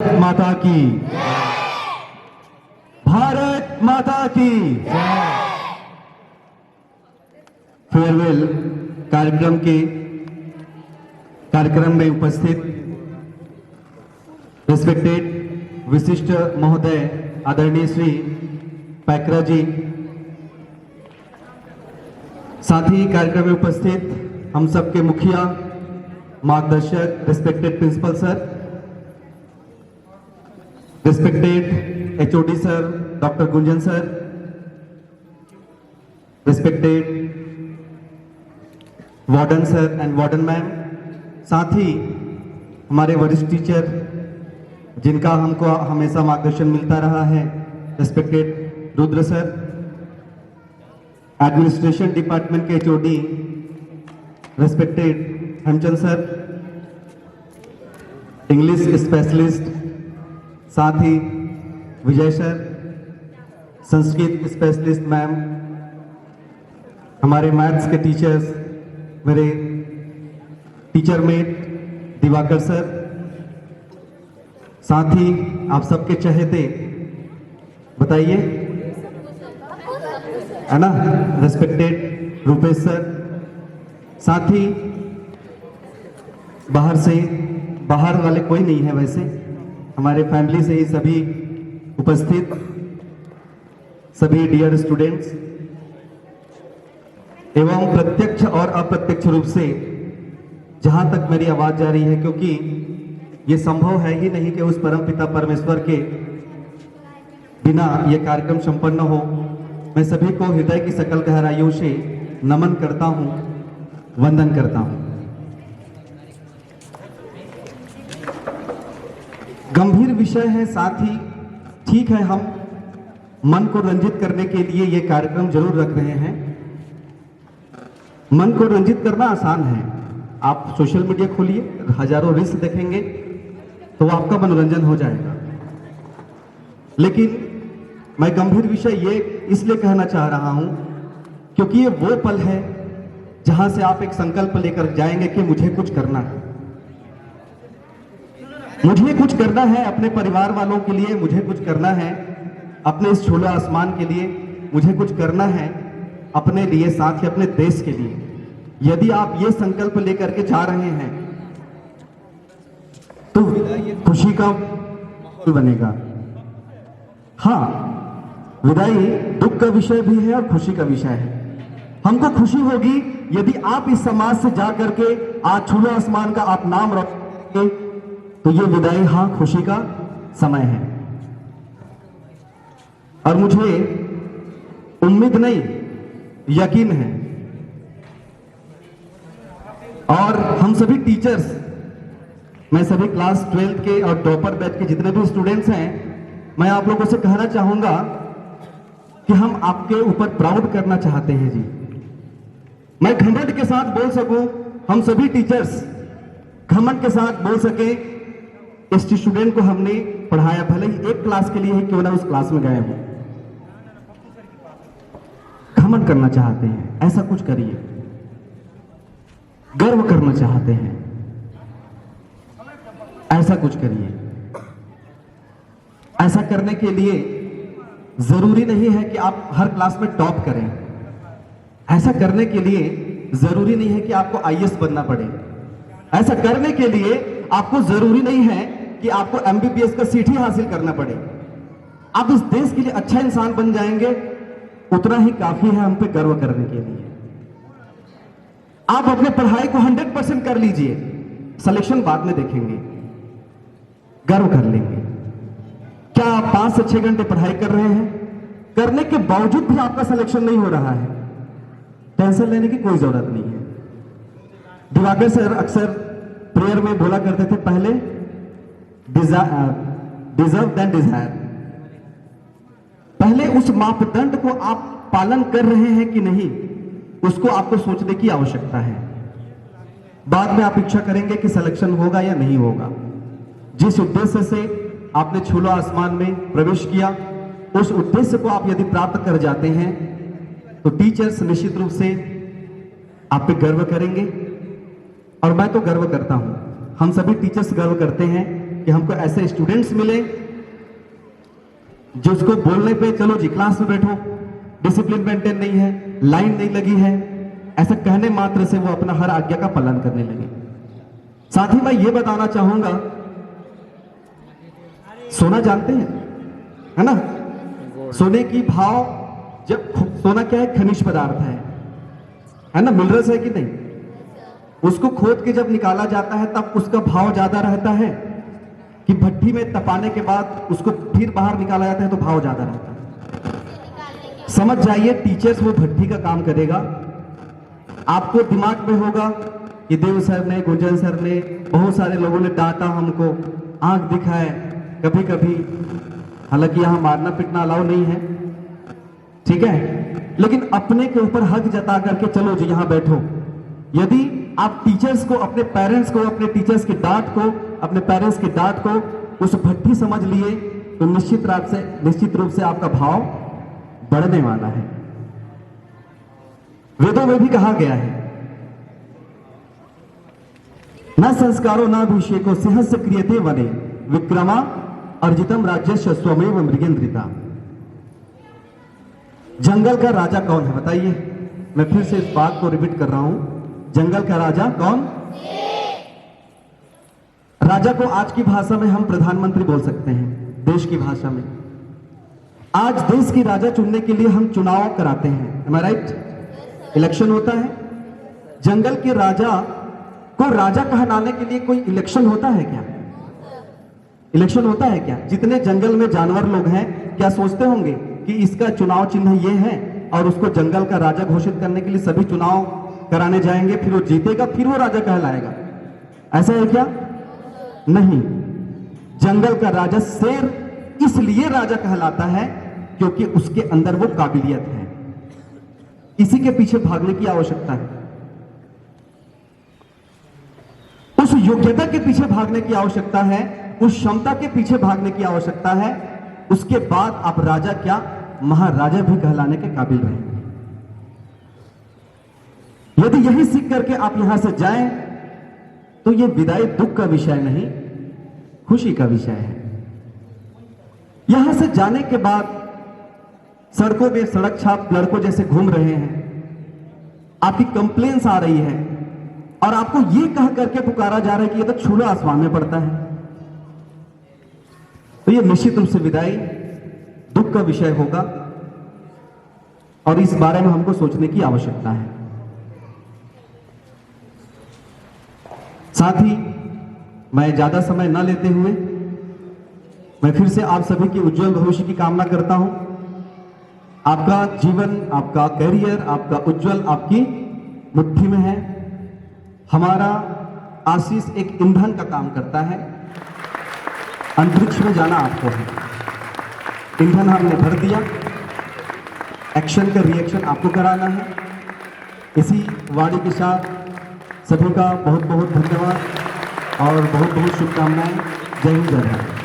माता की, भारत माता की। फेयरवेल कार्यक्रम में उपस्थित रिस्पेक्टेड विशिष्ट महोदय आदरणीय श्री पैकरा जी, साथ ही कार्यक्रम में उपस्थित हम सबके मुखिया मार्गदर्शक respected principal sir, respected HOD sir doctor Gunjan sir, respected warden sir and warden ma'am, साथ ही हमारे वरिष्ठ टीचर जिनका हमको हमेशा मार्गदर्शन मिलता रहा है, respected Rudra sir, administration department के HOD respected Hemchand sir, English specialist साथ ही Vijay sir, Sanskrit specialist ma'am, हमारे मैथ्स के टीचर्स मेरे टीचर मेट दिवाकर सर, साथ ही आप सबके चहेते बताइए है ना, रिस्पेक्टेड रूपेश सर, साथ ही बाहर वाले कोई नहीं है, वैसे हमारे फैमिली से ही सभी उपस्थित सभी डियर स्टूडेंट्स एवं प्रत्यक्ष और अप्रत्यक्ष रूप से जहां तक मेरी आवाज जा रही है, क्योंकि ये संभव है ही नहीं कि उस परमपिता परमेश्वर के बिना ये कार्यक्रम संपन्न हो। मैं सभी को हृदय की सकल गहराइयों से नमन करता हूं, वंदन करता हूं। गंभीर विषय है, साथ ही ठीक है, हम मन को रंजित करने के लिए ये कार्यक्रम जरूर रख रहे हैं। मन को रंजित करना आसान है, आप सोशल मीडिया खोलिए, हजारों रील्स देखेंगे तो आपका मनोरंजन हो जाएगा। लेकिन मैं गंभीर विषय ये इसलिए कहना चाह रहा हूं क्योंकि ये वो पल है जहां से आप एक संकल्प लेकर जाएंगे कि मुझे कुछ करना है, मुझे कुछ करना है अपने परिवार वालों के लिए, मुझे कुछ करना है अपने इस खुले आसमान के लिए, मुझे कुछ करना है अपने लिए, साथ ही अपने देश के लिए। यदि आप ये संकल्प लेकर के जा रहे हैं तो खुशी का माहौल बनेगा। हाँ, विदाई दुख का विषय भी है और खुशी का विषय है। हमको खुशी होगी यदि आप इस समाज से जा करके आज खुले आसमान का आप नाम रखेंगे, तो ये विदाई हाँ खुशी का समय है। और मुझे उम्मीद नहीं, यकीन है, और हम सभी टीचर्स, मैं सभी क्लास 12 के और टॉपर बैच के जितने भी स्टूडेंट्स हैं, मैं आप लोगों से कहना चाहूंगा कि हम आपके ऊपर प्राउड करना चाहते हैं जी। मैं घमंड के साथ बोल सकूं, हम सभी टीचर्स घमंड के साथ बोल सके, इस स्टूडेंट को हमने पढ़ाया, भले ही एक क्लास के लिए ही क्यों ना उस क्लास में गए हो। घमंड करना चाहते हैं, ऐसा कुछ करिए। गर्व करना चाहते हैं, ऐसा कुछ करिए। ऐसा करने के लिए जरूरी नहीं है कि आप हर क्लास में टॉप करें, ऐसा करने के लिए जरूरी नहीं है कि आपको आईएएस बनना पड़े, ऐसा करने के लिए आपको जरूरी नहीं है कि आपको एमबीबीएस का सीट ही हासिल करना पड़े। आप इस देश के लिए अच्छा इंसान बन जाएंगे, उतना ही काफी है हम पे गर्व करने के लिए। आप अपने पढ़ाई को 100% कर लीजिए, सिलेक्शन बाद में देखेंगे, गर्व कर लेंगे। क्या आप 5 से 6 घंटे पढ़ाई कर रहे हैं, करने के बावजूद भी आपका सिलेक्शन नहीं हो रहा है, टेंशन लेने की कोई जरूरत नहीं है। दिवाकर सर अक्सर प्रेयर में बोला करते थे, पहले डिजर्व देन डिजायर। पहले उस मापदंड को आप पालन कर रहे हैं कि नहीं, उसको आपको सोचने की आवश्यकता है। बाद में आप इच्छा करेंगे कि सिलेक्शन होगा या नहीं होगा। जिस उद्देश्य से आपने खुले आसमान में प्रवेश किया, उस उद्देश्य को आप यदि प्राप्त कर जाते हैं तो टीचर्स निश्चित रूप से आप पे गर्व करेंगे, और मैं तो गर्व करता हूं। हम सभी टीचर्स गर्व करते हैं कि हमको ऐसे स्टूडेंट्स मिले जो उसको बोलने पे चलो जी क्लास में बैठो, डिसिप्लिन मेंटेन नहीं है, लाइन नहीं लगी है, ऐसा कहने मात्र से वो अपना हर आज्ञा का पालन करने लगे। साथ ही मैं ये बताना चाहूंगा, सोना जानते हैं, है ना? सोने की भाव, जब सोना क्या है, खनिज पदार्थ है ना, मिनरल्स है कि नहीं? उसको खोद के जब निकाला जाता है तब उसका भाव ज्यादा रहता है कि भट्टी में तपाने के बाद उसको फिर बाहर निकाला जाता है तो भाव ज्यादा रहता है। समझ जाइए, टीचर्स वो भट्टी का काम करेगा। आपको दिमाग में होगा कि देव सर ने, गुंजन सर ने, बहुत सारे लोगों ने डांटा हमको, आंख दिखाए कभी कभी, हालांकि यहां मारना पीटना अलाउ नहीं है, ठीक है, लेकिन अपने के ऊपर हक जता करके चलो जी यहां बैठो। यदि आप टीचर्स को, अपने पेरेंट्स को, अपने टीचर्स की डांट को, अपने पेरेंट्स की डांट को उस भट्टी समझ लिए तो निश्चित रूप से आपका भाव बढ़ने वाला है। वेदों में भी कहा गया है, न संस्कारो न अभिषेको सिंहस्य क्रियते वने विक्रमा अर्जितम राज्यस्य स्वमेव मृगेन्द्रिता। जंगल का राजा कौन है बताइए? मैं फिर से इस बात को रिपीट कर रहा हूं, जंगल का राजा कौन? राजा को आज की भाषा में हम प्रधानमंत्री बोल सकते हैं, देश की भाषा में। आज देश की राजा चुनने के लिए हम चुनाव कराते हैं, am I right? इलेक्शन होता है। जंगल के राजा को राजा कहलाने के लिए कोई इलेक्शन होता है क्या? इलेक्शन होता है क्या? जितने जंगल में जानवर लोग हैं, क्या सोचते होंगे कि इसका चुनाव चिन्ह ये है और उसको जंगल का राजा घोषित करने के लिए सभी चुनाव कराने जाएंगे, फिर वो जीतेगा, फिर वो राजा कहलाएगा? ऐसा है क्या? नहीं। जंगल का राजा शेर इसलिए राजा कहलाता है क्योंकि उसके अंदर वो काबिलियत है। इसी के पीछे भागने की आवश्यकता है, उस योग्यता के पीछे भागने की आवश्यकता है, उस क्षमता के पीछे भागने की आवश्यकता है। उसके बाद आप राजा क्या, महाराजा भी कहलाने के काबिल रहेंगे। यदि यही सीख करके आप यहां से जाएं तो यह विदाई दुख का विषय नहीं, खुशी का विषय है। यहां से जाने के बाद सड़कों में सड़क छाप लड़कों जैसे घूम रहे हैं, आपकी कंप्लेंट्स आ रही है और आपको यह कह करके पुकारा जा रहा है कि यह तो छूला आसमान में पड़ता है, तो यह निश्चित रूप से विदाई दुख का विषय होगा और इस बारे में हमको सोचने की आवश्यकता है। साथ ही मैं ज्यादा समय न लेते हुए मैं फिर से आप सभी के उज्जवल भविष्य की कामना करता हूं। आपका जीवन, आपका करियर, आपका उज्जवल आपकी मुट्ठी में है। हमारा आशीष एक ईंधन का काम करता है, अंतरिक्ष में जाना आपको है। ईंधन हमने भर दिया, एक्शन का रिएक्शन आपको कराना है। इसी वाणी के साथ सभी का बहुत बहुत धन्यवाद और बहुत बहुत शुभकामनाएं। जय हिंद, जय भारत।